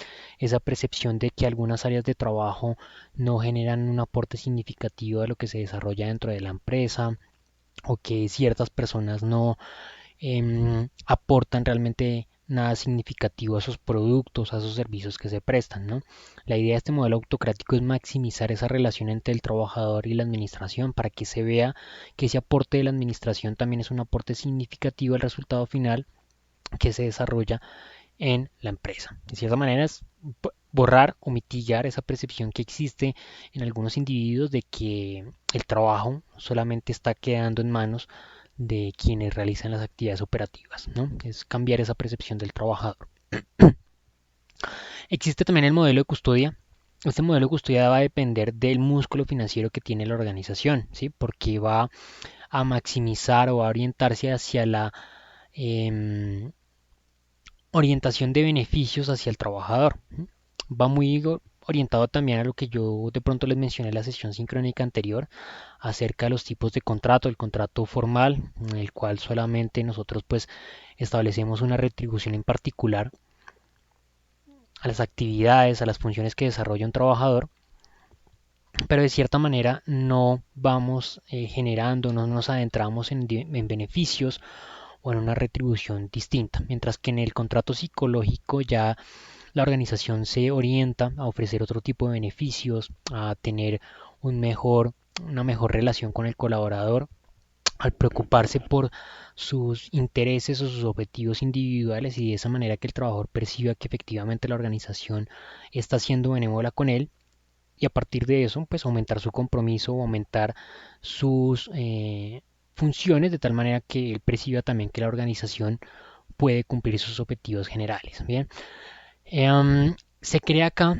esa percepción de que algunas áreas de trabajo no generan un aporte significativo de lo que se desarrolla dentro de la empresa o que ciertas personas no aportan realmente nada significativo a esos productos, a esos servicios que se prestan, ¿no? La idea de este modelo autocrático es maximizar esa relación entre el trabajador y la administración para que se vea que ese aporte de la administración también es un aporte significativo al resultado final que se desarrolla en la empresa. De cierta manera es borrar o mitigar esa percepción que existe en algunos individuos de que el trabajo solamente está quedando en manos de quienes realizan las actividades operativas, ¿no? Es cambiar esa percepción del trabajador. Existe también el modelo de custodia. Este modelo de custodia va a depender del músculo financiero que tiene la organización, ¿sí? Porque va a maximizar o a orientarse hacia la eh, orientación de beneficios hacia el trabajador. Va muy orientado también a lo que yo de pronto les mencioné en la sesión sincrónica anterior acerca de los tipos de contrato, el contrato formal, en el cual solamente nosotros pues establecemos una retribución en particular a las actividades, a las funciones que desarrolla un trabajador, pero de cierta manera no vamos generando, no nos adentramos en beneficios o en una retribución distinta, mientras que en el contrato psicológico ya la organización se orienta a ofrecer otro tipo de beneficios, a tener una mejor relación con el colaborador, al preocuparse por sus intereses o sus objetivos individuales y de esa manera que el trabajador perciba que efectivamente la organización está siendo benévola con él y a partir de eso pues aumentar su compromiso o aumentar sus funciones de tal manera que él perciba también que la organización puede cumplir sus objetivos generales. Bien, se crea acá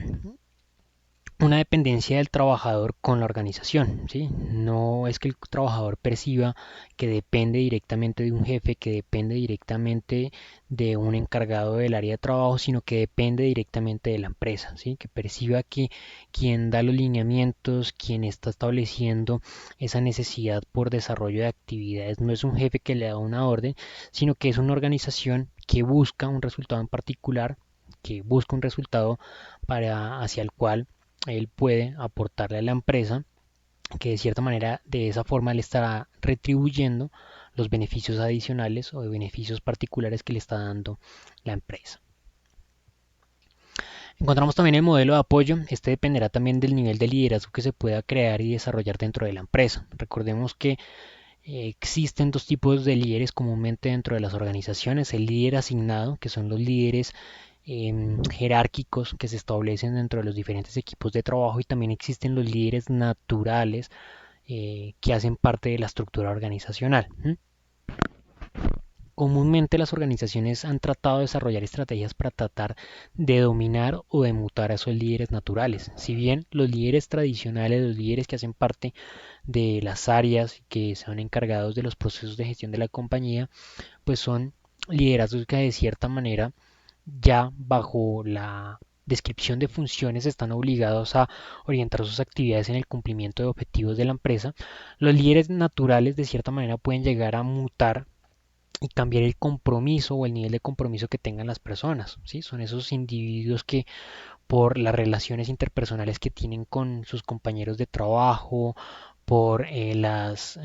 una dependencia del trabajador con la organización, ¿sí? No es que el trabajador perciba que depende directamente de un jefe, que depende directamente de un encargado del área de trabajo, sino que depende directamente de la empresa, ¿sí? Que perciba que quien da los lineamientos, quien está estableciendo esa necesidad por desarrollo de actividades, no es un jefe que le da una orden, sino que es una organización que busca un resultado en particular, que busca un resultado hacia el cual él puede aportarle a la empresa, que de cierta manera de esa forma le estará retribuyendo los beneficios adicionales o de beneficios particulares que le está dando la empresa. Encontramos también el modelo de apoyo. Este dependerá también del nivel de liderazgo que se pueda crear y desarrollar dentro de la empresa. Recordemos que existen dos tipos de líderes comúnmente dentro de las organizaciones. El líder asignado, que son los líderes jerárquicos que se establecen dentro de los diferentes equipos de trabajo y también existen los líderes naturales que hacen parte de la estructura organizacional. Comúnmente las organizaciones han tratado de desarrollar estrategias para tratar de dominar o de mutar a esos líderes naturales. Si bien los líderes tradicionales, los líderes que hacen parte de las áreas que son encargados de los procesos de gestión de la compañía, pues son liderazgos que de cierta manera ya bajo la descripción de funciones están obligados a orientar sus actividades en el cumplimiento de objetivos de la empresa, los líderes naturales de cierta manera pueden llegar a mutar y cambiar el compromiso o el nivel de compromiso que tengan las personas, ¿sí? Son esos individuos que por las relaciones interpersonales que tienen con sus compañeros de trabajo, por las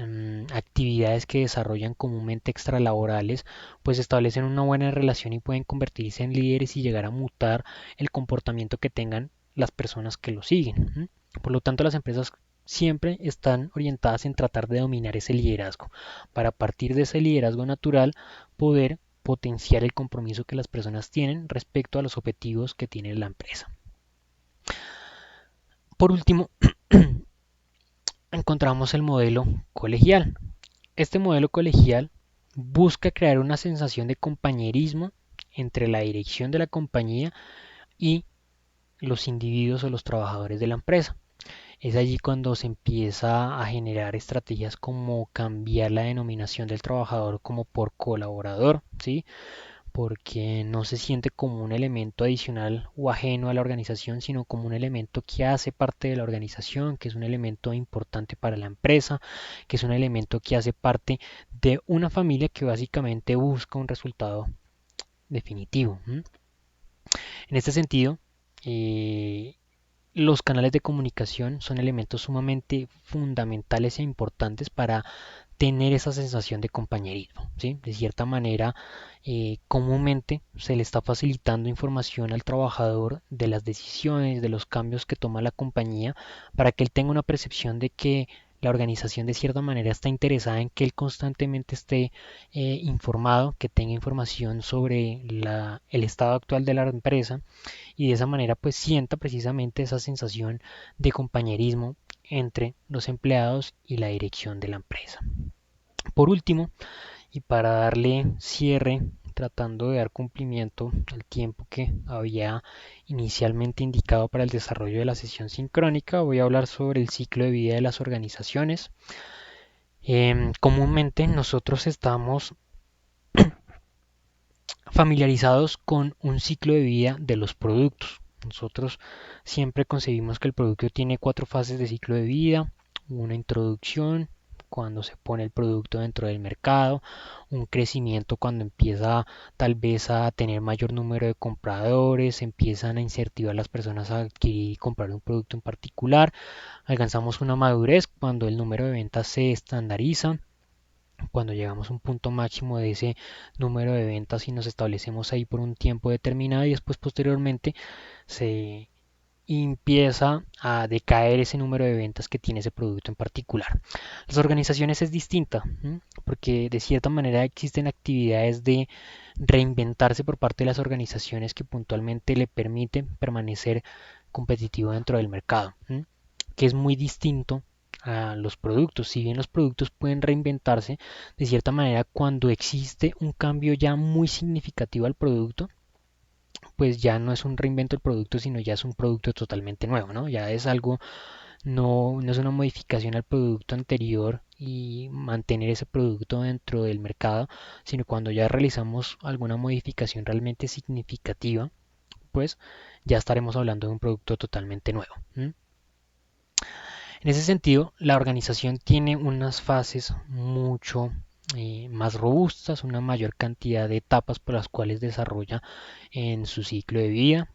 actividades que desarrollan comúnmente extralaborales, pues establecen una buena relación y pueden convertirse en líderes y llegar a mutar el comportamiento que tengan las personas que lo siguen. ¿M? Por lo tanto, las empresas siempre están orientadas en tratar de dominar ese liderazgo, para a partir de ese liderazgo natural poder potenciar el compromiso que las personas tienen respecto a los objetivos que tiene la empresa. Por último, encontramos el modelo colegial. Este modelo colegial busca crear una sensación de compañerismo entre la dirección de la compañía y los individuos o los trabajadores de la empresa. Es allí cuando se empieza a generar estrategias como cambiar la denominación del trabajador como por colaborador, ¿sí? Porque no se siente como un elemento adicional o ajeno a la organización, sino como un elemento que hace parte de la organización, que es un elemento importante para la empresa, que es un elemento que hace parte de una familia que básicamente busca un resultado definitivo. En este sentido, eh, los canales de comunicación son elementos sumamente fundamentales e importantes para tener esa sensación de compañerismo, ¿sí? De cierta manera, comúnmente se le está facilitando información al trabajador de las decisiones, de los cambios que toma la compañía, para que él tenga una percepción de que la organización de cierta manera está interesada en que él constantemente esté informado, que tenga información sobre el estado actual de la empresa y de esa manera pues sienta precisamente esa sensación de compañerismo entre los empleados y la dirección de la empresa. Por último, y para darle cierre, tratando de dar cumplimiento al tiempo que había inicialmente indicado para el desarrollo de la sesión sincrónica, voy a hablar sobre el ciclo de vida de las organizaciones. Comúnmente nosotros estamos familiarizados con un ciclo de vida de los productos. Nosotros siempre concebimos que el producto tiene 4 fases de ciclo de vida: una introducción, cuando se pone el producto dentro del mercado; un crecimiento, cuando empieza tal vez a tener mayor número de compradores, empiezan a incentivar a las personas a adquirir y comprar un producto en particular; alcanzamos una madurez, cuando el número de ventas se estandariza, cuando llegamos a un punto máximo de ese número de ventas y nos establecemos ahí por un tiempo determinado, y después posteriormente se empieza a decaer ese número de ventas que tiene ese producto en particular. Las organizaciones es distinta, porque de cierta manera existen actividades de reinventarse por parte de las organizaciones que puntualmente le permiten permanecer competitivo dentro del mercado, que es muy distinto a los productos. Si bien los productos pueden reinventarse, de cierta manera cuando existe un cambio ya muy significativo al producto, pues ya no es un reinvento del producto, sino ya es un producto totalmente nuevo, ¿no? Ya es algo, no es una modificación al producto anterior y mantener ese producto dentro del mercado, sino cuando ya realizamos alguna modificación realmente significativa, pues ya estaremos hablando de un producto totalmente nuevo. En ese sentido, la organización tiene unas fases mucho más robustas, una mayor cantidad de etapas por las cuales desarrolla en su ciclo de vida,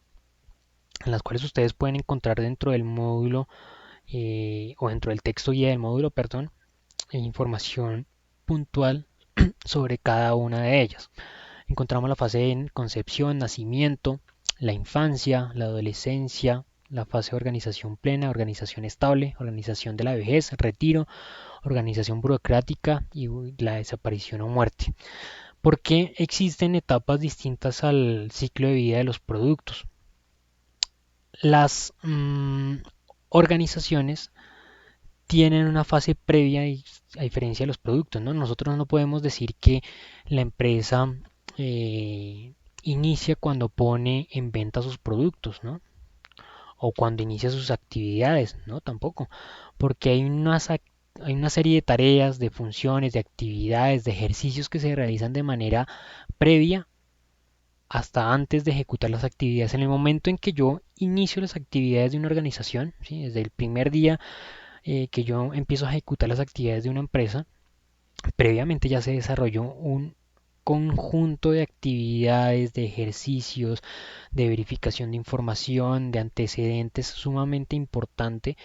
en las cuales ustedes pueden encontrar dentro del módulo o dentro del texto guía del módulo, perdón, información puntual sobre cada una de ellas. Encontramos la fase de concepción, nacimiento, la infancia, la adolescencia, la fase de organización plena, organización estable, organización de la vejez, retiro, organización burocrática y la desaparición o muerte. ¿Por qué existen etapas distintas al ciclo de vida de los productos? Las organizaciones tienen una fase previa, y a diferencia de los productos, ¿no? Nosotros no podemos decir que la empresa inicia cuando pone en venta sus productos, ¿no? O cuando inicia sus actividades, ¿no? Tampoco, porque hay una serie de tareas, de funciones, de actividades, de ejercicios que se realizan de manera previa hasta antes de ejecutar las actividades. En el momento en que yo inicio las actividades de una organización, ¿sí? Desde el primer día que yo empiezo a ejecutar las actividades de una empresa, previamente ya se desarrolló un conjunto de actividades, de ejercicios, de verificación de información, de antecedentes sumamente importante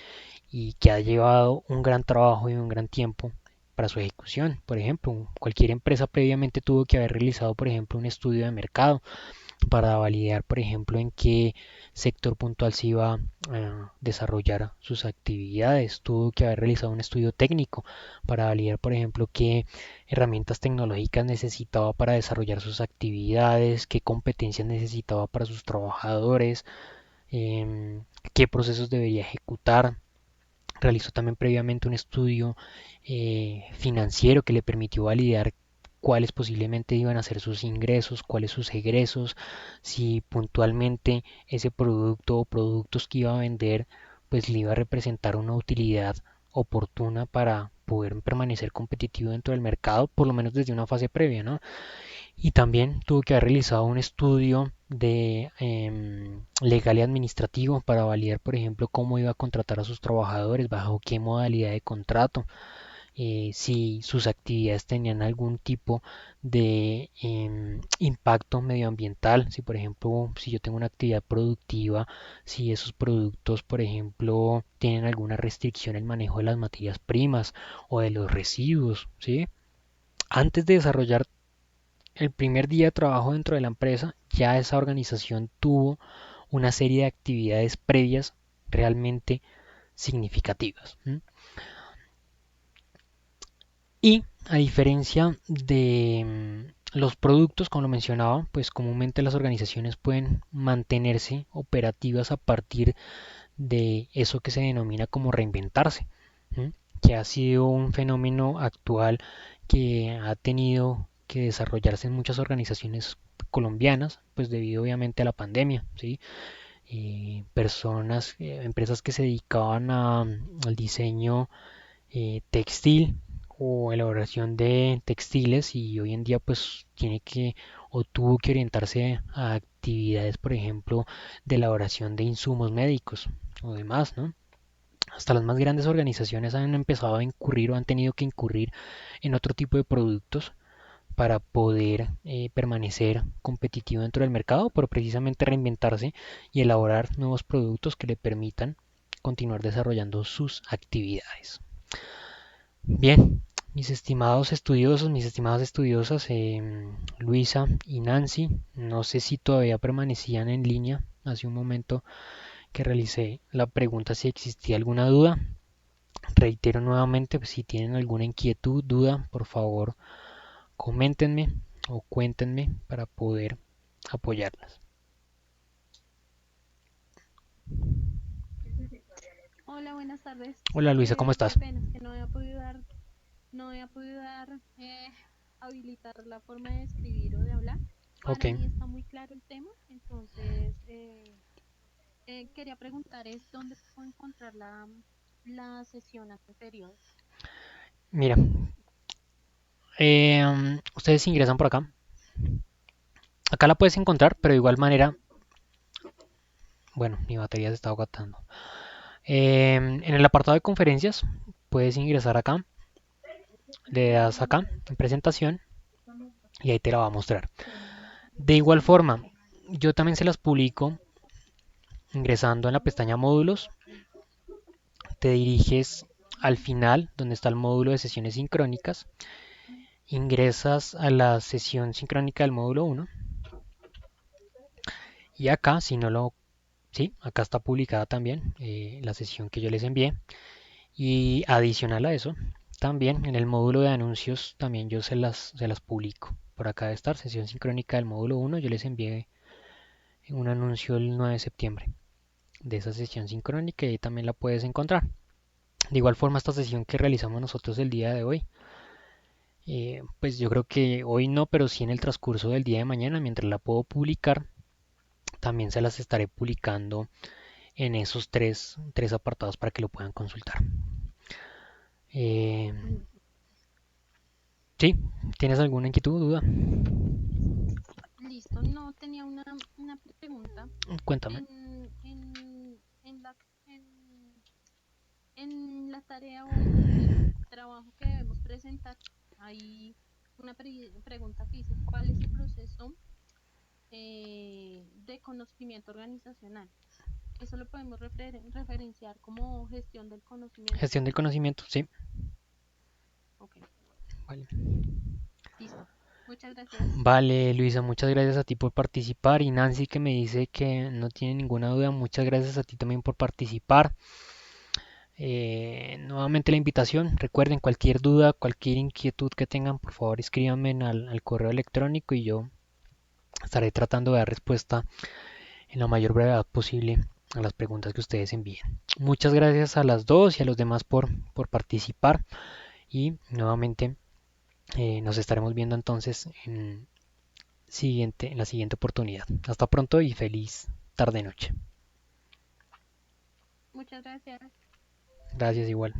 y que ha llevado un gran trabajo y un gran tiempo para su ejecución. Por ejemplo, cualquier empresa previamente tuvo que haber realizado, por ejemplo, un estudio de mercado para validar, por ejemplo, en qué sector puntual se iba a desarrollar sus actividades. Tuvo que haber realizado un estudio técnico para validar, por ejemplo, qué herramientas tecnológicas necesitaba para desarrollar sus actividades, qué competencias necesitaba para sus trabajadores, qué procesos debería ejecutar. Realizó también previamente un estudio financiero que le permitió validar cuáles posiblemente iban a ser sus ingresos, cuáles sus egresos, si puntualmente ese producto o productos que iba a vender pues le iba a representar una utilidad oportuna para poder permanecer competitivo dentro del mercado, por lo menos desde una fase previa, ¿no? Y también tuvo que haber realizado un estudio de legal y administrativo para validar, por ejemplo, cómo iba a contratar a sus trabajadores, bajo qué modalidad de contrato, si sus actividades tenían algún tipo de impacto medioambiental, si por ejemplo, si yo tengo una actividad productiva, si esos productos, por ejemplo, tienen alguna restricción en el manejo de las materias primas o de los residuos, ¿sí? Antes de desarrollar el primer día de trabajo dentro de la empresa, ya esa organización tuvo una serie de actividades previas realmente significativas. ¿M? Y a diferencia de los productos, como lo mencionaba, pues comúnmente las organizaciones pueden mantenerse operativas a partir de eso que se denomina como reinventarse, ¿m? Que ha sido un fenómeno actual que ha tenido que desarrollarse en muchas organizaciones colombianas, pues debido obviamente a la pandemia, ¿sí? Personas, empresas que se dedicaban al diseño textil o elaboración de textiles y hoy en día pues tiene que o tuvo que orientarse a actividades, por ejemplo, de elaboración de insumos médicos o demás, ¿no? Hasta las más grandes organizaciones han empezado a incurrir o han tenido que incurrir en otro tipo de productos para poder permanecer competitivo dentro del mercado, pero precisamente reinventarse y elaborar nuevos productos que le permitan continuar desarrollando sus actividades. Bien, mis estimados estudiosos, mis estimadas estudiosas, Luisa y Nancy, no sé si todavía permanecían en línea. Hace un momento que realicé la pregunta si existía alguna duda. Reitero nuevamente, pues, si tienen alguna inquietud, duda, por favor, coméntenme o cuéntenme para poder apoyarlas. Hola, buenas tardes. Hola Luisa, ¿cómo Qué estás? pena, es que no había podido dar, habilitar la forma de escribir o de hablar. Ok, Para mí está muy claro el tema, entonces quería preguntar es dónde puedo encontrar la sesión anterior. mira, ustedes ingresan por acá. Acá la puedes encontrar, pero de igual manera, bueno, mi batería se está agotando. En el apartado de conferencias, puedes ingresar acá, le das acá en presentación y ahí te la va a mostrar. De igual forma, yo también se las publico ingresando en la pestaña módulos. Te diriges al final, donde está el módulo de sesiones sincrónicas. Ingresas a la sesión sincrónica del módulo 1 y acá, si no lo... Sí, acá está publicada también la sesión que yo les envié. Y adicional a eso, también en el módulo de anuncios, también yo se las publico. Por acá debe estar, sesión sincrónica del módulo 1. Yo les envié un anuncio el 9 de septiembre de esa sesión sincrónica y ahí también la puedes encontrar. De igual forma, esta sesión que realizamos nosotros el día de hoy, pues yo creo que hoy no, pero sí en el transcurso del día de mañana, mientras la puedo publicar, también se las estaré publicando en esos tres apartados para que lo puedan consultar. Eh, ¿Sí? ¿Tienes alguna inquietud o duda? Listo, no tenía una pregunta. Cuéntame. En la, en, en la tarea o en el trabajo que debemos presentar, hay una pregunta que dice, ¿cuál es el proceso de conocimiento organizacional? Eso lo podemos referenciar como gestión del conocimiento. Gestión del conocimiento, sí. Ok, Vale. listo. Muchas gracias. Vale, Luisa, muchas gracias a ti por participar. Y Nancy que me dice que no tiene ninguna duda, muchas gracias a ti también por participar. Nuevamente la invitación. Recuerden, cualquier duda, cualquier inquietud que tengan, por favor escríbanme al correo electrónico y yo estaré tratando de dar respuesta en la mayor brevedad posible a las preguntas que ustedes envíen. Muchas gracias a las dos y a los demás por participar y nuevamente nos estaremos viendo entonces en la siguiente oportunidad. Hasta pronto y feliz tarde-noche. Muchas gracias. Gracias igual.